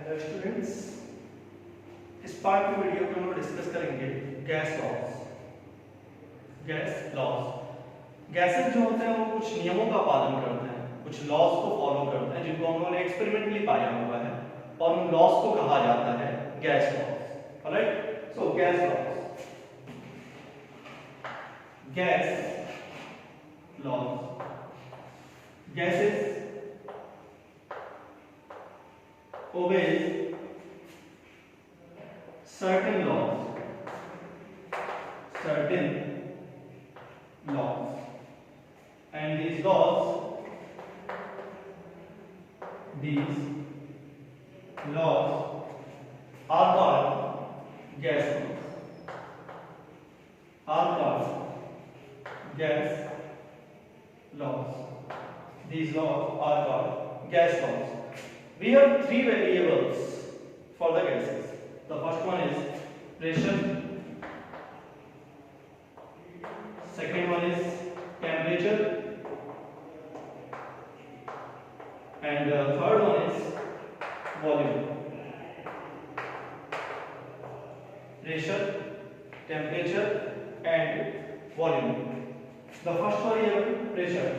Hello students, इस part की video में हम लोग डिस्कस करेंगे गैस लॉस। गैसेस जो होते हैं वो कुछ नियमों का पालन करते हैं, कुछ लॉस को फॉलो करते हैं जिनको हम लोगों ने एक्सपेरिमेंटली पाया हुआ है और उन लॉस को कहा जाता है gas laws. Alright, so gas laws, gases obeys certain laws, and these laws are called gas laws. These laws are called gas laws. We have three variables for the gases. The first one is pressure, second one is temperature, and the third one is volume. Pressure, temperature, and volume. The first variable, pressure.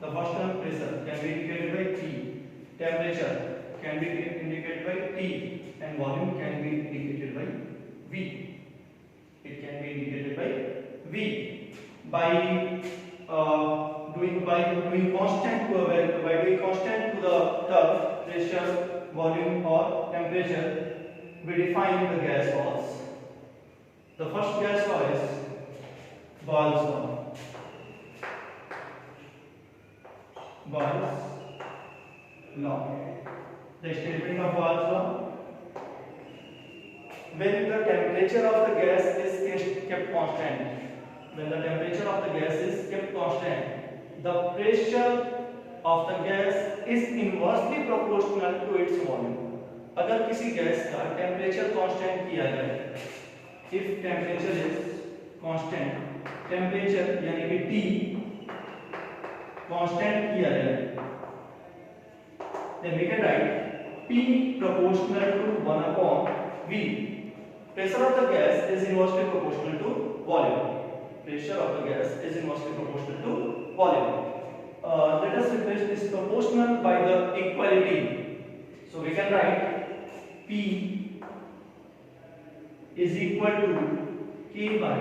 The first one, pressure, can be indicated by P. Temperature can be indicated by T, and volume can be indicated by V. It can be indicated by V by doing constant to the term pressure, volume, or temperature. We define the gas laws. The first gas law is Boyle's law. The statement of Boyle's law: when the temperature of the gas is kept constant, the pressure of the gas is inversely proportional to its volume. अगर किसी gas का temperature constant किया जाए, if temperature is constant, temperature यानी कि T constant किया जाए, then we can write P proportional to 1 upon V. Pressure of the gas is inversely proportional to volume. Pressure of the gas is inversely proportional to volume. Let us replace this proportional by the equality. So we can write P is equal to K by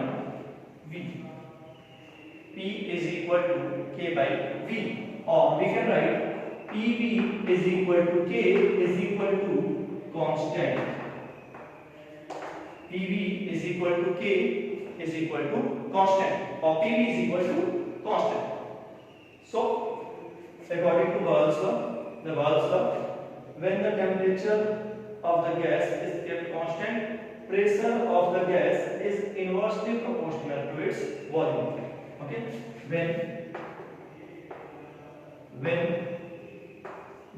V. P is equal to K by V. Or we can write PV is equal to K is equal to constant. PV is equal to K is equal to constant, or PV is equal to constant. So, according to Boyle's law, when the temperature of the gas is kept constant, pressure of the gas is inversely proportional to its volume. Okay, when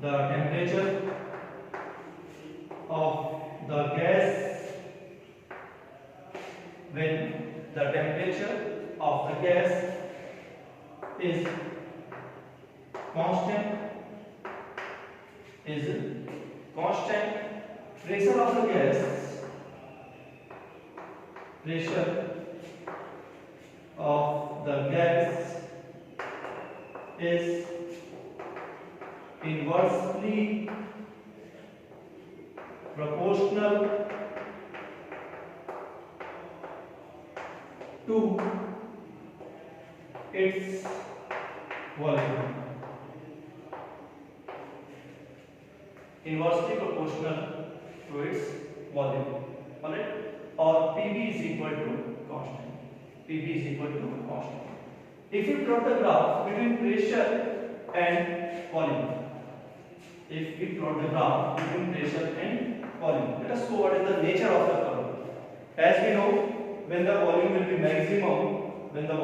the temperature of the gas is constant, pressure of the gas is inversely proportional to its volume. Inversely proportional to its volume. Alright? Or PV is equal to constant. If you plot the graph between pressure and volume, let us know what is the nature of the curve. As we know, when the volume will be maximum, pressure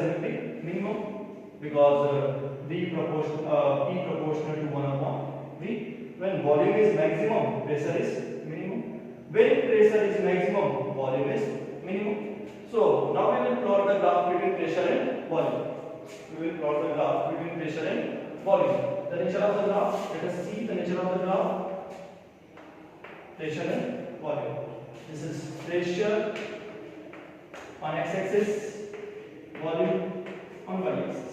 will be minimum, because P proportional to 1 upon V. When volume is maximum, pressure is minimum. When pressure is maximum, volume is minimum. So now we will plot the graph between pressure and volume. The The nature of the graph, let us see the nature of the graph. Pressure and volume. This is pressure on x-axis, volume on y-axis.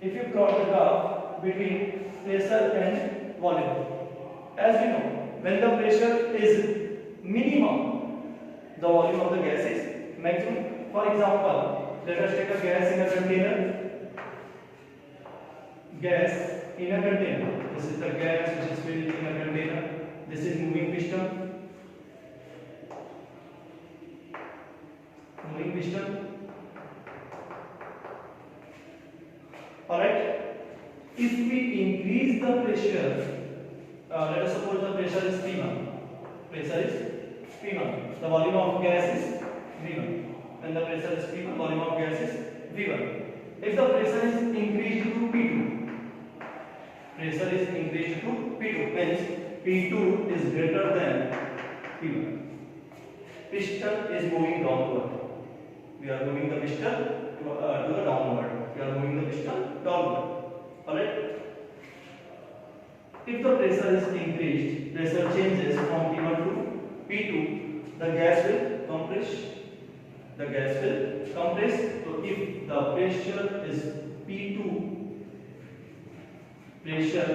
If you plot the graph between pressure and volume, as we know, when the pressure is minimum, the volume of the gas is maximum. For example, let us take a gas in a container. Gas in a container. This is the gas which is filled in a container. This is moving piston. Moving piston. Alright. If we increase the pressure, let us suppose the pressure is P1. Pressure is P1. The volume of gas is V1. When the pressure is P1, volume of gas is V1. If the pressure is increased to P2, pressure is increased to P2, means P2 is greater than P1. Piston is moving downward. We are moving the piston to the downward. We are moving the piston downward. Alright? If the pressure is increased, pressure changes from P1 to P2, the gas will compress. The gas will compress. So if the pressure is P2, pressure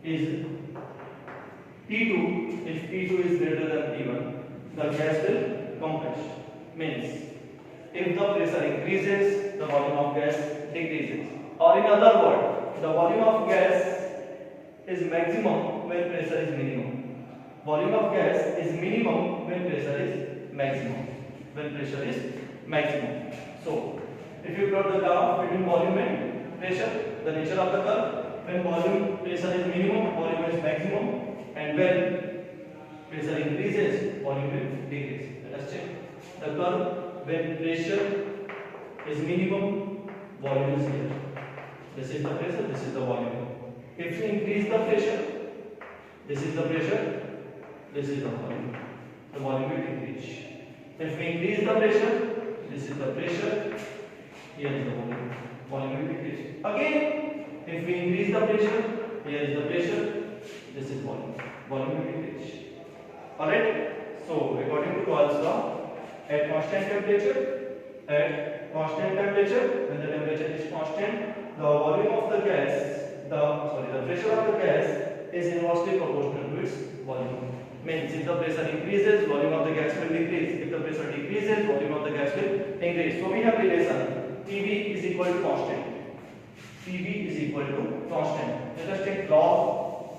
is P2, if P2 is greater than P1, the gas will compress. Means if the pressure increases, the volume of gas decreases. Or in other words, the volume of gas is maximum when pressure is minimum. Volume of gas is minimum when pressure is maximum. When pressure is maximum. So, if you plot the graph between volume and pressure, the nature of the curve, when volume pressure is minimum, volume is maximum, and when pressure increases, volume will decrease. Let us check the curve. When pressure is minimum, volume is here. This is the pressure, this is the volume. If you increase the pressure, this is the pressure, this is the volume will decrease. If we increase the pressure, this is the pressure, here is the volume will decrease. Again, if we increase the pressure, here is the pressure, this is volume will decrease. Alright, so according to Gauss's law, at constant temperature, when the temperature is constant, the volume of the gas, the pressure of the gas is inversely proportional to its volume. Means if the pressure increases, volume of the gas will decrease. If the pressure decreases, volume of the gas will increase. So we have relation PV is equal to constant. PV is equal to constant. Let us take law.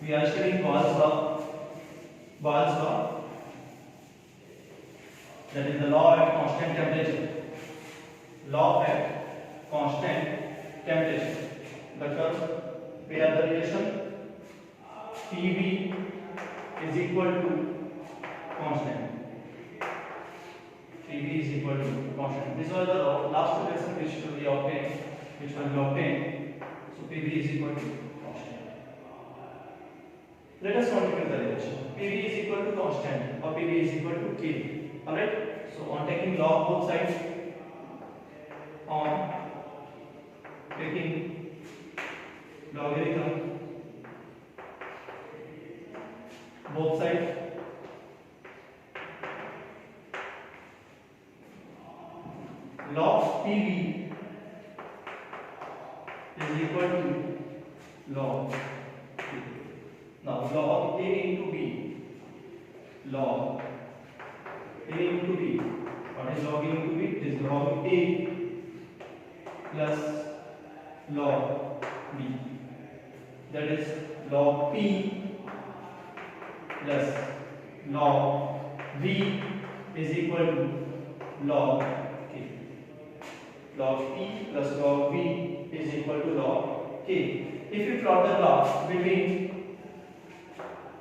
We are studying Gauss's law. Gauss's law. That is the law at constant temperature. Law at constant temperature. The curve, we have the relation PV is equal to constant. PV is equal to constant. This was the last relation which will be obtained. So PV is equal to constant. Let us continue the relation. PV is equal to constant or PV is equal to K. Alright. So on taking log both sides, on taking logarithm both sides, log PV is equal to log K. Now log A into B, log A into B. What is log A into B? It is log A plus log B. That is log P plus log V is equal to log K. Log P plus log V is equal to log K. If you plot the graph between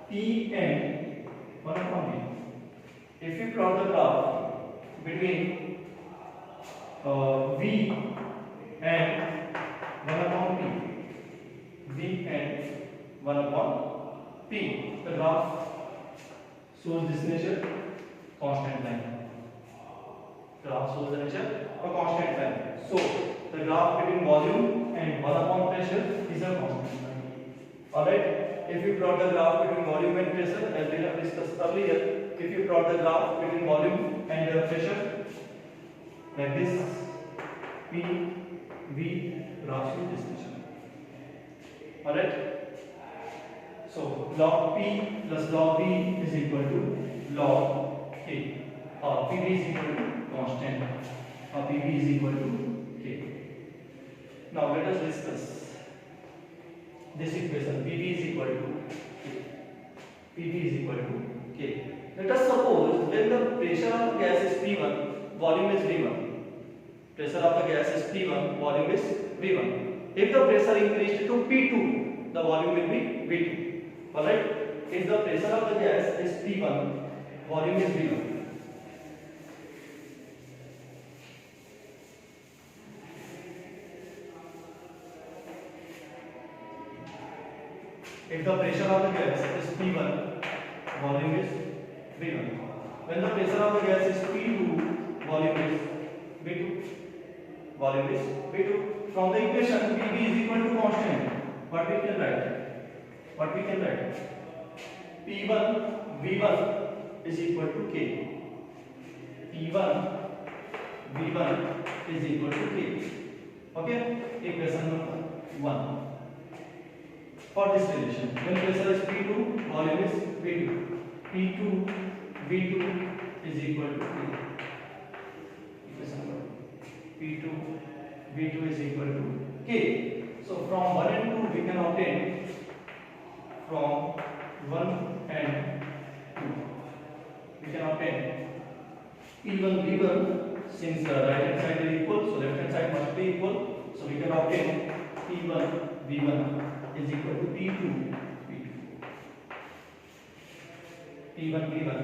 P and 1 upon V, if you plot the graph between V and 1 upon P, V and 1 upon P, the graph shows this nature, constant line. Graph shows the nature of constant line. So the graph graph between volume and 1 upon pressure is a constant. Alright, if you plot the graph between volume and pressure, as we have discussed earlier, if you plot the graph between volume and pressure like this, P, V, graph in this direction. Alright, so log P plus log V is equal to log K. PV is equal to constant. PV is equal to K. Now let us discuss this equation. PV is equal to K. PV is equal to K. Let us suppose when the pressure of the gas is P1, volume is V1. Pressure of the gas is P1, volume is V1. If the pressure increased to P2, the volume will be V2. Alright? If the pressure of the gas is P1, volume is V1. If the pressure of the gas is P1, volume is V1. When the pressure of the gas is P2, volume is V2. Volume is V2. From the equation, PV is equal to constant. What we can write? P1 V1 is equal to K. P1 V1 is equal to K. Okay? Equation number 1. For this relation, when pressure is P2, volume is V2. P2 V2 is equal to K. Equation number P2 V2 is equal to K. So from 1 and 2 we can obtain, from 1 and 2 we can obtain P1 V1, since the right hand side is equal, so left hand side must be equal. So we can obtain P1 V1 is equal to P2 V2. P1 V1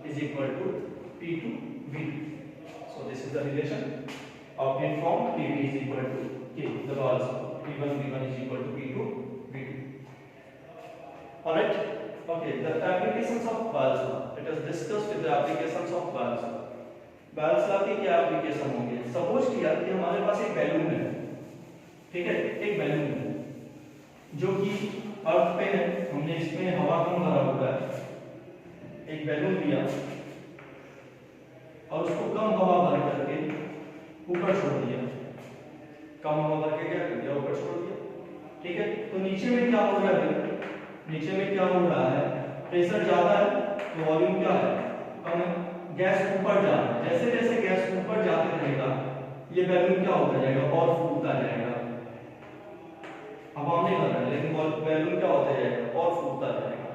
is equal to P2 V2. So this is the relation obtained from PV is equal to K. The laws P1 V1 is equal to P2 V2. Alright? Okay, the applications of Ball's law. Let us discuss with the applications of Ball's law. Ball's law के क्या application होंगे? Suppose किया कि हमारे पास एक balloon है, ठीक है? एक बैलून है जो कि अर्थ पे है, हमने इसमें हवा कम भरा हुआ है, एक बैलून लिया और उसको कम हवा भर करके ऊपर छोड़ दिया, कम हवा भर के क्या कर दिया, ऊपर छोड़ दिया, ठीक है? तो नीचे में क्या हो रहा है? नीचे में क्या हो रहा है? प्रेशर ज्यादा है तो वॉल्यूम क्या है, कम है, गैस ऊपर जा रहा है। जैसे जैसे गैस ऊपर जाते रहेगा ये बैलून क्या होता जाएगा, और फूलता जाएगा। अब हम नहीं कर रहे हैं, लेकिन बैलून क्या होता जाएगा, और फूलता जाएगा,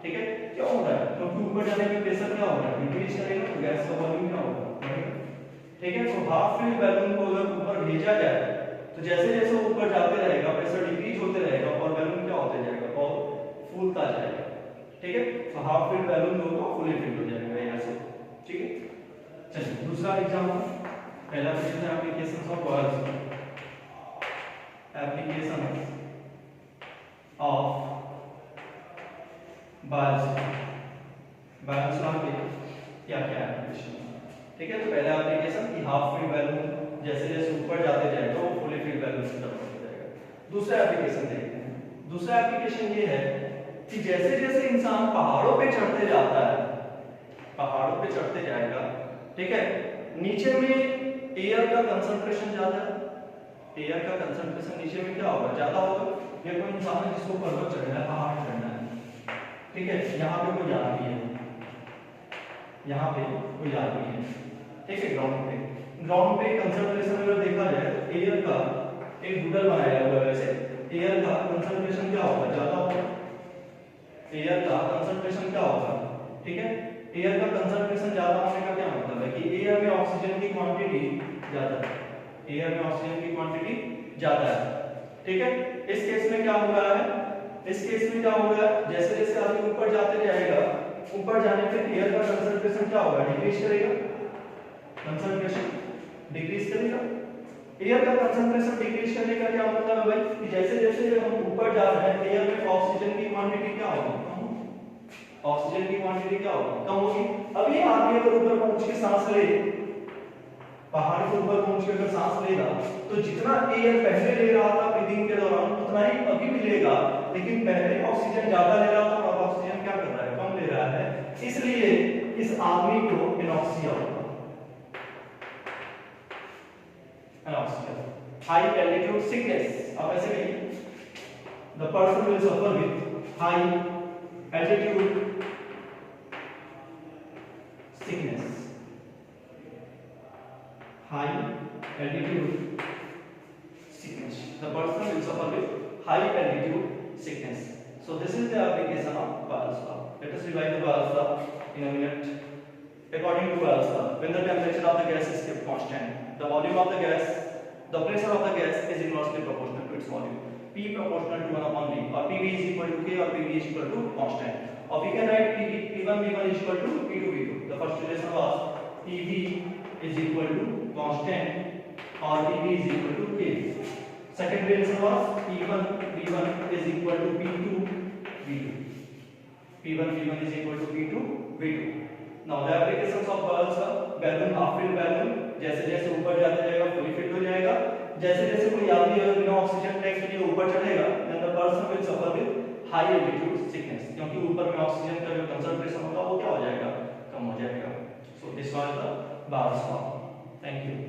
ठीक है? क्यों हो रहा है? क्योंकि ऊपर जाने में प्रेशर क्या होगा, डिक्रीज करेगा, तो गैस का वॉल्यूम क्या होगा, बढ़ेगा, ठीक है? तो हाफ फिल्ड बैलून को अगर ऊपर भेजा जाए तो जैसे जैसे ऊपर जाते रहेगा प्रेशर डिक्रीज होते रहेगा और बैलून क्या होते जाएगा, और फूलता जाएगा, ठीक है? तो हाफ फिल्ड बैलून होगा फुली फिल्ड हो जाएगा यहाँ से, ठीक है? चलिए दूसरा एग्जांपल, पहला क्वेश्चन है applications of Boyle's, application of Boyle's law के क्या क्या एप्लीकेशन, ठीक है? तो पहला एप्लीकेशन कि हाफ फिल्ड बैलून जैसे जैसे ऊपर जाते जाएगा वो फुली फिल्ड बैलून से कन्वर्ट हो जाएगा। दूसरा एप्लीकेशन देखते हैं। दूसरा एप्लीकेशन ये है कि जैसे जैसे इंसान पहाड़ों पे चढ़ते जाता है, पहाड़ों पे चढ़ते जाएगा, ठीक है? नीचे में एयर का कंसंट्रेशन ज्यादा है, एयर का कंसंट्रेशन नीचे में क्या होगा, ज्यादा होगा। ये कोई इंसान है जिसको पर्वत चढ़ना है, पहाड़ चढ़ना है, ठीक है? यहाँ पे कोई आदमी है, यहाँ पे कोई आदमी है, ठीक है? ग्राउंड पे कंसंट्रेशन अगर देखा जाए तो एयर का एक बुडल बनाया हुआ है, वैसे एयर का कंसंट्रेशन क्या होगा, ज्यादा होगा। एयर का कंसंट्रेशन क्या होगा, ठीक है? एयर का कंसंट्रेशन ज्यादा होने का क्या मतलब है कि एयर में ऑक्सीजन की क्वांटिटी ज्यादा है, एयर में ऑक्सीजन की क्वांटिटी ज्यादा है, ठीक है? इस केस में क्या हो रहा है, इस केस में क्या हो रहा है, जैसे जैसे आदमी ऊपर जाते जाएगा, ऊपर जाने पे एयर का कंसंट्रेशन क्या होगा, डिक्रीज करेगा, कंसंट्रेशन डिक्रीज करेगा। एयर का कंसंट्रेशन डिक्रीज करने का क्या मतलब है भाई, कि जैसे जैसे हम ऊपर जा रहे हैं एयर में ऑक्सीजन की क्वांटिटी क्या होगी, ऑक्सीजन की क्वांटिटी क्या होगी, कम होगी। अभी आदमी अगर ऊपर पहुंच के सांस ले पहाड़ के ऊपर पहुंच के अगर सांस लेगा तो जितना एयर पहले ले रहा था ब्रीदिंग के दौरान उतना ही अभी भी लेगा, लेकिन पहले ऑक्सीजन ज्यादा ले रहा था और अब ऑक्सीजन क्या कर रहा है, कम ले रहा है, इसलिए इस आदमी को एनॉक्सिया होगा। Anoxia, high altitude sickness. अब ऐसे नहीं, the person will suffer with high altitude sickness, high altitude sickness. The person will suffer with high altitude sickness. So this is the application of Boyle's law. Let us revise the Boyle's law in a minute. According to Boyle's law, when the temperature of the gas is kept constant, the volume of the gas, the pressure of the gas is inversely proportional to its volume. P proportional to 1 upon V, or PV is equal to K, or PV is equal to constant. Or we can write P1 V1 is equal to P2 V2. The first relation was PV is equal to constant or PV is equal to K. Second relation was P1 V1 is equal to P2 V2. P1 V1 is equal to P2 V2. Now the applications of Boyle's law, balloon half fill balloon जैसे जैसे ऊपर जाता जाएगा fully fit हो जाएगा, जैसे जैसे कोई आदमी अगर बिना ऑक्सीजन टैंक के लिए ऊपर चढ़ेगा then the person will suffer with high altitude sickness, क्योंकि ऊपर में ऑक्सीजन का जो कंसंट्रेशन होगा वो क्या हो जाएगा, कम हो जाएगा. So this was the Boyle's law. Thank you.